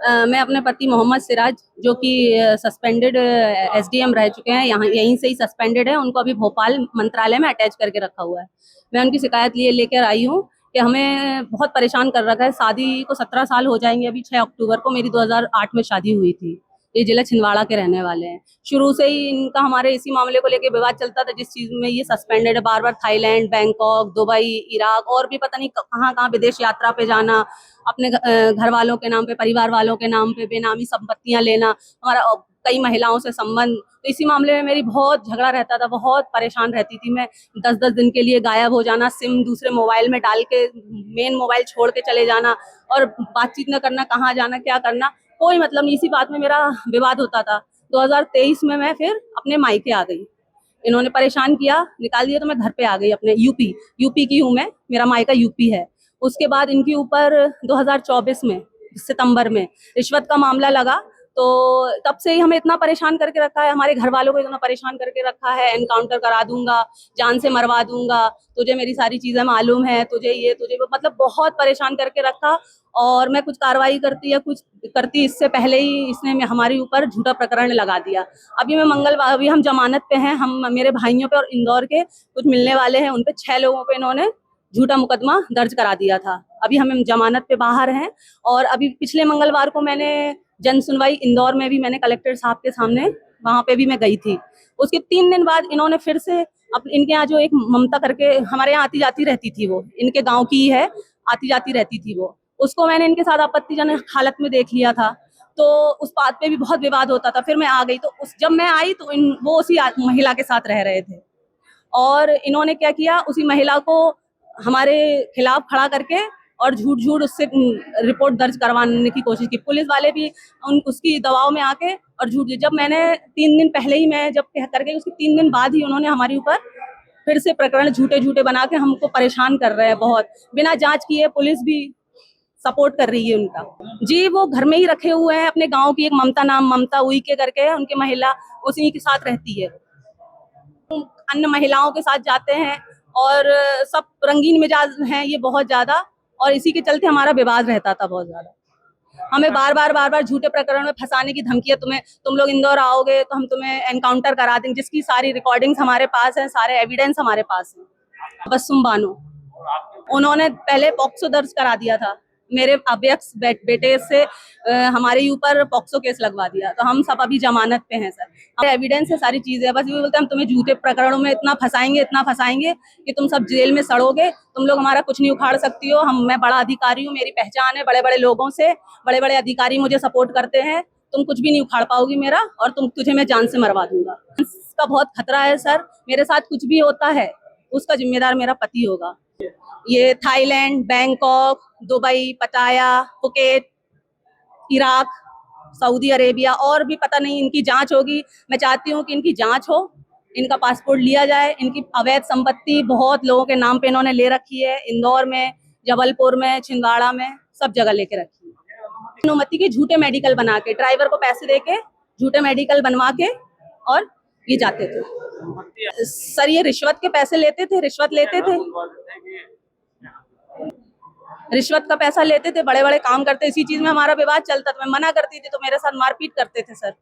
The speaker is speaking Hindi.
मैं अपने पति मोहम्मद सिराज, जो कि सस्पेंडेड एसडीएम रह चुके हैं, यहाँ यहीं से ही सस्पेंडेड है, उनको अभी भोपाल मंत्रालय में अटैच करके रखा हुआ है। मैं उनकी शिकायत लिए लेकर आई हूँ कि हमें बहुत परेशान कर रखा है। शादी को 17 साल हो जाएंगे अभी 6 अक्टूबर को। मेरी 2008 में शादी हुई थी। ये जिला छिंदवाड़ा के रहने वाले हैं। शुरू से ही इनका हमारे इसी मामले को लेकर विवाद चलता था, जिस चीज में ये सस्पेंडेड है। बार बार थाईलैंड, बैंकॉक, दुबई, इराक और भी पता नहीं कहाँ कहाँ विदेश यात्रा पे जाना, अपने घर वालों के नाम पे, परिवार वालों के नाम पे बेनामी संपत्तियां लेना, हमारा कई महिलाओं से संबंध। तो इसी मामले में मेरी बहुत झगड़ा रहता था, बहुत परेशान रहती थी मैं। 10-10 दिन के लिए गायब हो जाना, सिम दूसरे मोबाइल में डाल के मेन मोबाइल छोड़ के चले जाना और बातचीत न करना, कहाँ जाना क्या करना कोई मतलब नहीं। इसी बात में मेरा विवाद होता था। 2023 में मैं फिर अपने मायके आ गई। इन्होंने परेशान किया, निकाल दिया, तो मैं घर पे आ गई अपने। यूपी की हूँ मैं, मेरा मायका यूपी है। उसके बाद इनके ऊपर 2024 में सितंबर में रिश्वत का मामला लगा। तो तब से ही हमें इतना परेशान करके रखा है, हमारे घर वालों को इतना परेशान करके रखा है। एनकाउंटर करा दूंगा, जान से मरवा दूंगा, तुझे मेरी सारी चीजें मालूम है, तुझे ये तुझे वो, मतलब बहुत परेशान करके रखा। और मैं कुछ कार्रवाई करती या कुछ करती इससे पहले ही इसने हमारे ऊपर झूठा प्रकरण लगा दिया। अभी हम जमानत पे हैं। हम मेरे भाइयों पे और इंदौर के कुछ मिलने वाले हैं, उन पे 6 लोगों पे इन्होंने झूठा मुकदमा दर्ज करा दिया था। अभी हम जमानत पे बाहर हैं। और अभी पिछले मंगलवार को मैंने जन सुनवाई इंदौर में भी मैंने कलेक्टर साहब के सामने, वहां पे भी मैं गई थी। उसके 3 दिन बाद इन्होंने फिर से इनके यहाँ जो एक ममता करके हमारे यहाँ आती जाती रहती थी, वो इनके गांव की है, आती जाती रहती थी वो, उसको मैंने इनके साथ आपत्तिजनक हालत में देख लिया था। तो उस बात पे भी बहुत विवाद होता था। फिर मैं आ गई, तो जब मैं आई तो वो उसी महिला के साथ रह रहे थे। और इन्होंने क्या किया, उसी महिला को हमारे खिलाफ खड़ा करके और झूठ झूठ उससे रिपोर्ट दर्ज करवाने की कोशिश की। पुलिस वाले भी उसकी दबाव में आके और झूठ, जब मैंने 3 दिन पहले ही मैं जब करके उसके 3 दिन बाद ही उन्होंने हमारे ऊपर फिर से प्रकरण झूठे झूठे बना के हमको परेशान कर रहे हैं बहुत। बिना जांच किए पुलिस भी सपोर्ट कर रही है उनका। जी, वो घर में ही रखे हुए हैं। अपने गांव की एक ममता उइके करके है उनकी महिला, उसी के साथ रहती है। अन्य महिलाओं के साथ जाते हैं और सब रंगीन मिजाज हैं ये बहुत ज्यादा। और इसी के चलते हमारा विवाद रहता था बहुत ज्यादा। हमें बार बार झूठे प्रकरण में फंसाने की धमकियां, तुम लोग इंदौर आओगे तो हम तुम्हें एनकाउंटर करा देंगे, जिसकी सारी रिकॉर्डिंग्स हमारे पास है, सारे एविडेंस हमारे पास है। बसुम बानो, उन्होंने पहले पॉक्सो दर्ज करा दिया था। मेरे अभ्यक्ष बेटे से हमारे ऊपर पॉक्सो केस लगवा दिया। तो हम सब अभी जमानत पे हैं सर। एविडेंस है, सारी चीजें। बस ये बोलते हैं हम तुम्हें झूठे प्रकरणों में इतना फंसाएंगे कि तुम सब जेल में सड़ोगे, तुम लोग हमारा कुछ नहीं उखाड़ सकती हो। मैं बड़ा अधिकारी हूँ, मेरी पहचान है बड़े बड़े लोगों से, बड़े बड़े अधिकारी मुझे सपोर्ट करते हैं। तुम कुछ भी नहीं उखाड़ पाओगी मेरा, और तुझे मैं जान से मरवा दूंगा। इसका बहुत खतरा है सर। मेरे साथ कुछ भी होता है उसका जिम्मेदार मेरा पति होगा। ये थाईलैंड, बैंकॉक, दुबई, पटाया, फुकेट, इराक, सऊदी अरेबिया और भी पता नहीं, इनकी जांच होगी। मैं चाहती हूँ कि इनकी जांच हो, इनका पासपोर्ट लिया जाए। इनकी अवैध संपत्ति बहुत लोगों के नाम पे इन्होंने ले रखी है, इंदौर में, जबलपुर में, छिंदवाड़ा में, सब जगह लेके रखी है। अनुमति के झूठे मेडिकल बना के, ड्राइवर को पैसे दे के झूठे मेडिकल बनवा के और ये जाते थे। सर ये रिश्वत के पैसे लेते थे, रिश्वत का पैसा लेते थे, बड़े बड़े काम करते। इसी चीज में हमारा विवाद चलता था। मैं मना करती थी तो मेरे साथ मारपीट करते थे सर।